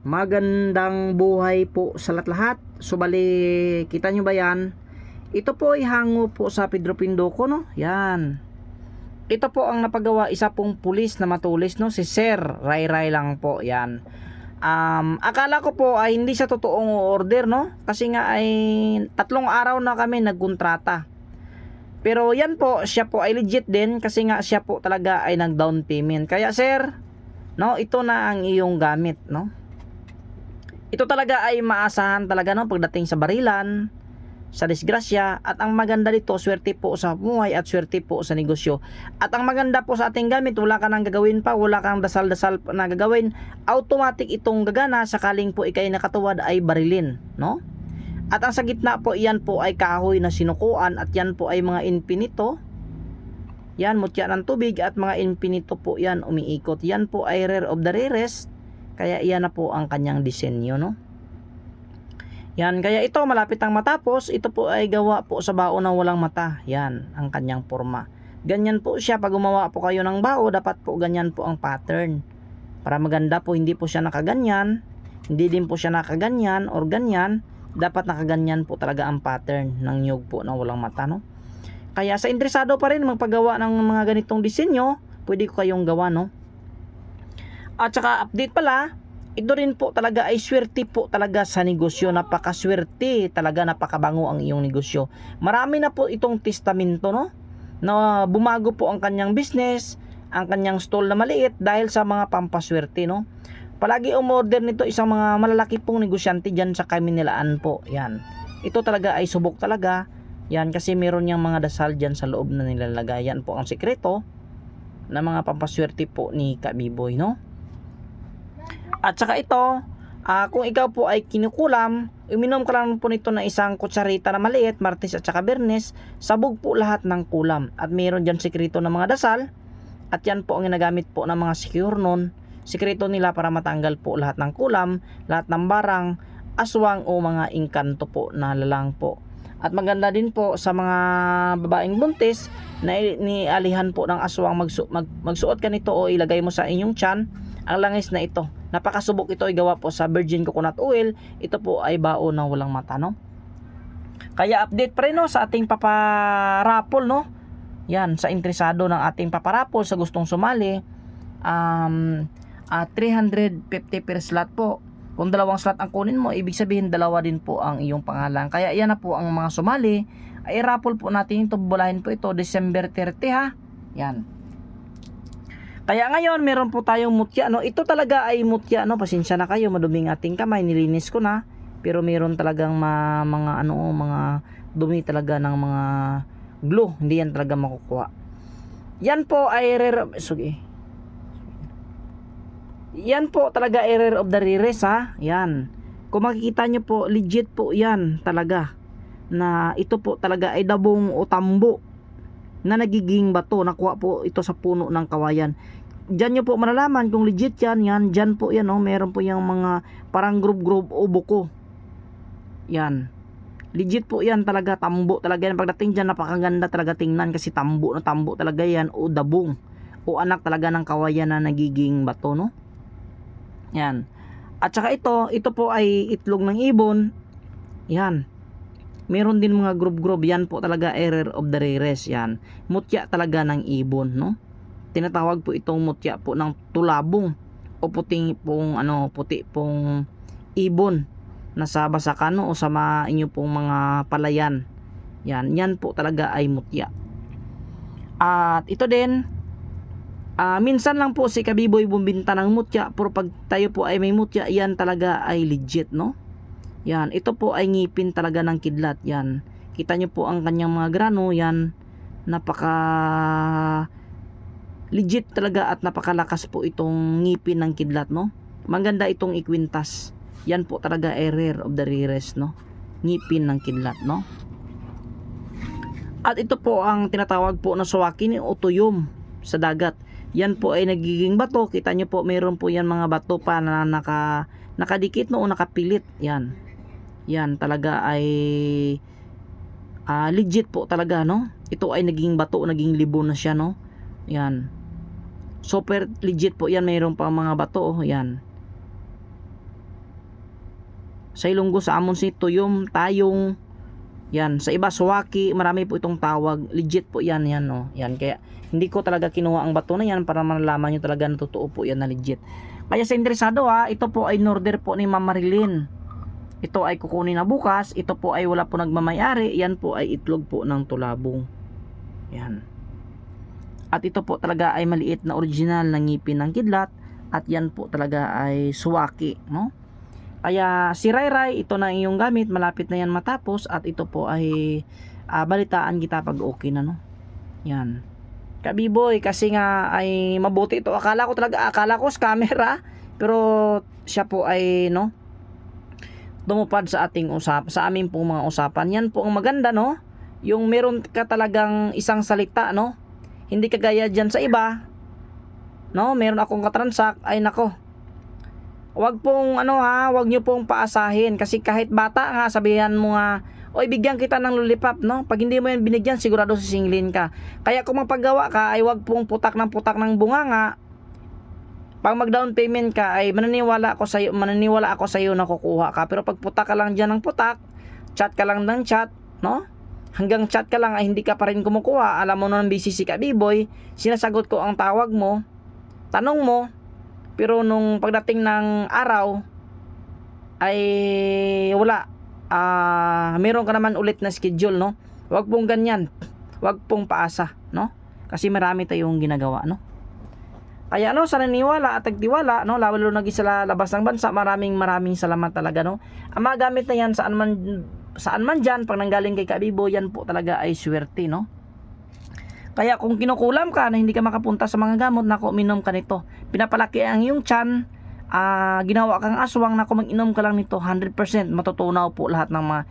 Magandang buhay po sa lahat-lahat. So bali, kita nyo ba yan? Ito po ay hango po sa Pedro Pindoco, no? Yan. Ito po ang napagawa isa pong pulis na matulis, no? Si Sir Ray Ray lang po, yan. Akala ko po ay hindi siya totoong order, no? Kasi nga ay 3 araw na kami nagkontrata. Pero yan po, siya po ay legit din kasi nga siya po talaga ay nag-down payment. Kaya sir, no, ito na ang iyong gamit, no? Ito talaga ay maasahan talaga, no, pagdating sa barilan, sa disgrasya. At ang maganda dito, swerte po sa buhay at swerte po sa negosyo. At ang maganda po sa ating gamit, wala ka nang gagawin pa, wala kang dasal-dasal na gagawin, automatic itong gagana sakaling po ikay nakatuwad ay barilin, no? At ang sa gitna po, iyan po ay kahoy na sinukuan at yan po ay mga infinito. Yan, mutya ng tubig at mga infinito po yan umiikot. Yan po ay rare of the rarest. Kaya iyan na po ang kanyang disenyo, no? Yan, kaya ito malapit ang matapos. Ito po ay gawa po sa bao ng walang mata. Yan, ang kanyang forma. Ganyan po siya. Pag gumawa po kayo ng bao, dapat po ganyan po ang pattern. Para maganda po, hindi po siya nakaganyan. Hindi din po siya nakaganyan or ganyan. Dapat nakaganyan po talaga ang pattern ng nyug po ng walang mata, no? Kaya sa interesado pa rin magpagawa ng mga ganitong disenyo, pwede ko kayong gawa, no? At saka update pala, ito rin po talaga ay swerte po talaga sa negosyo. Napakaswerte talaga, napakabango ang iyong negosyo. Marami na po itong testamento, no? Na bumago po ang kanyang business, ang kanyang stall na maliit dahil sa mga pampaswerte, no? Palagi umorder nito isang mga malalaki pong negosyante dyan sa Kamunilaan po. Yan. Ito talaga ay subok talaga. Yan, kasi meron niyang mga dasal dyan sa loob na nilalagay. Yan po ang sekreto na mga pampaswerte po ni Kabiboy, no? At saka ito, kung ikaw po ay kinukulam, uminom ka lang po nito na isang kutsarita na maliit, Martes at saka Bernes, sabog po lahat ng kulam. At meron dyan sekreto ng mga dasal, at yan po ang ginagamit po ng mga secure nun. Sekreto nila para matanggal po lahat ng kulam, lahat ng barang, aswang o mga engkanto po na lalang po. At maganda din po sa mga babaeng buntis na nialihan po ng aswang magsuot ka nito o ilagay mo sa inyong tiyan ang langis na ito. Napakasubok ito ay gawa po sa virgin coconut oil. Ito po ay bao ng walang mata, no? Kaya update pa rin, no, sa ating paparapol, no? Yan, sa interesado ng ating paparapol sa gustong sumali, 350 per slot po. Kung 2 slot ang kunin mo, ibig sabihin 2 din po ang iyong pangalan. Kaya yan na po ang mga sumali. Ay raffle po natin ito, bulahin po ito December 30, ha. Yan. Kaya ngayon meron po tayong mutya, no. Ito talaga ay mutya, no. Pasensya na kayo, maduming ating kamay, nilinis ko na. Pero meron talagang mga dumi talaga ng mga glue. Hindi yan talaga makukuha. Yan po ay rare. Sige. Yan po talaga error of the rarest, ha. Yan. Kung makikita nyo po, legit po yan talaga. Na ito po talaga ay dabong o tambo na nagiging bato. Nakuha po ito sa puno ng kawayan. Diyan nyo po malalaman kung legit yan. Yan, dyan po yan, oh. Meron po yung mga parang grub-grub o buko. Yan. Legit po yan talaga, tambo talaga yan. Pagdating dyan, napakaganda talaga tingnan kasi tambo na tambo talaga yan o dabong o anak talaga ng kawayan na nagiging bato, no? Yan. At saka ito po ay itlog ng ibon. Yan. Meron din mga grub-grub. Yan po talaga error of the rarest. Yan. Mutya talaga ng ibon, no? Tinatawag po itong mutya po ng tulabong o puti pong ibon na sa basakan, no? O sa inyo pong mga palayan. Yan. Yan po talaga ay mutya. At ito din, minsan lang po si Kabiboy bumbinta ng mutya, pero pag tayo po ay may mutya, yan talaga ay legit, no? Yan, ito po ay ngipin talaga ng kidlat. Yan, kita nyo po ang kanyang mga grano. Yan, napaka legit talaga at napakalakas po itong ngipin ng kidlat, no? Maganda itong ikwintas. Yan po talaga error of the rarest, no? Ngipin ng kidlat, no? At ito po ang tinatawag po na suwakin o tuyom sa dagat. Yan po ay nagiging bato. Kita nyo po, mayroon po yan mga bato pa na nakadikit, no, o nakapilit. Yan. Yan talaga ay legit po talaga, no. Ito ay naging bato, naging libon na siya, no. Yan. Super legit po yan. Mayroon pa mga bato, oh. Yan. Sa Ilonggo, sa amon si tuyom, tayong, yan. Sa iba, suwaki, marami po itong tawag. Legit po yan, yan, no. Yan, kaya hindi ko talaga kinuha ang bato na yan para malalaman nyo talaga na totoo po yan na legit. Kaya sa interesado ha, ito po ay in-order po ni Ma'am Marilyn. Ito ay kukunin na bukas. Ito po ay wala po nagmamayari. Yan po ay itlog po ng tulabong. Yan. At ito po talaga ay maliit na original na ngipin ng kidlat. At yan po talaga ay suwaki, no? Kaya si Ray, ito na iyong gamit, malapit na yan matapos at ito po ay balitaan kita pag okay na, no. Yan. Kabiboy, kasi nga ay mabuti ito. Akala ko scammer ha, pero siya po ay no tumupad sa ating sa aming pong mga usapan. Yan po ang maganda, no. Yung meron ka talagang isang salita, no. Hindi kagaya diyan sa iba, no. Meron akong katransak, ay nako. Wag pong wag niyo pong paasahin kasi kahit bata nga sabihan mo nga, oy bigyan kita ng lollipop, no? Pag hindi mo yan binigyan, sigurado sisinglin ka. Kaya kung magpagawa ka ay wag pong putak ng bunganga. Pag mag-down payment ka ay maniniwala ako sa iyo na kukuha ka. Pero pag putak ka lang diyan ng putak, chat ka lang ng chat, no? Hanggang chat ka lang ay hindi ka pa rin kumukuha. Alam mo na busy si Kabiboy, sinasagot ko ang tawag mo, tanong mo. Pero nung pagdating ng araw ay wala. Meron ka naman ulit na schedule, no? Wag pong ganyan. Wag pong paasa, no? Kasi marami tayong ginagawa, no? Kaya sa naniwala at tagtiwala, no? Lalo nagi sa labas ng bansa, maraming salamat talaga, no? Ang mga gamit na yan saan man dyan, pag nanggaling kay Kabibo, yan po talaga ay swerte, no? Kaya kung kinukulam ka na hindi ka makapunta sa mga gamot, nako, minom ka nito. Pinapalaki ang iyong tiyan, ginawa kang aswang, nako, mag-inom ka lang nito. 100% matutunaw po lahat ng mga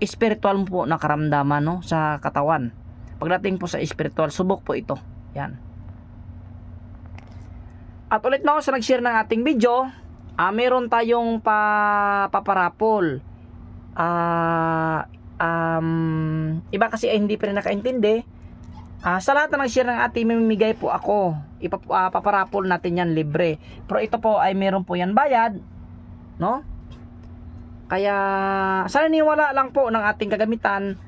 spiritual po na karamdaman, no, sa katawan. Pagdating po sa spiritual, subok po ito. Yan. At ulit na ako sa nag-share ng ating video, meron tayong paparapol. Iba kasi ay hindi pa rin nakaintindi. Sa lahat na nag-share ng ating mamimigay po ako, paparapol natin yan libre. Pero ito po ay meron po yan bayad, no? Kaya sa naniwala lang po ng ating kagamitan,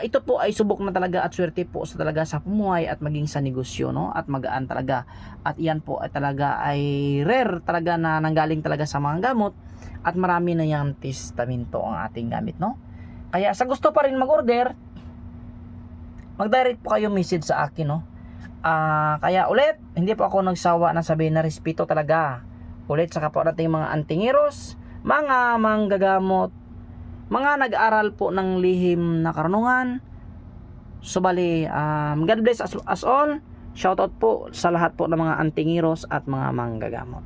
ito po ay subok na talaga at swerte po sa talaga sa pumuhay at maging sa negosyo, no? At magaan talaga. At yan po ay talaga ay rare talaga na nanggaling talaga sa mga gamot at marami na yung testamento ang ating gamit, no? Kaya sa gusto pa rin mag-order, mag-direct po kayo message sa akin, no? Kaya ulit, hindi po ako nagsawa na sabihin na respeto talaga. Ulit sa kapwa nating mga antingiros, mga manggagamot, mga nag-aral po ng lihim na karunungan. Subali, God bless us all. Shoutout po sa lahat po ng mga antingiros at mga manggagamot.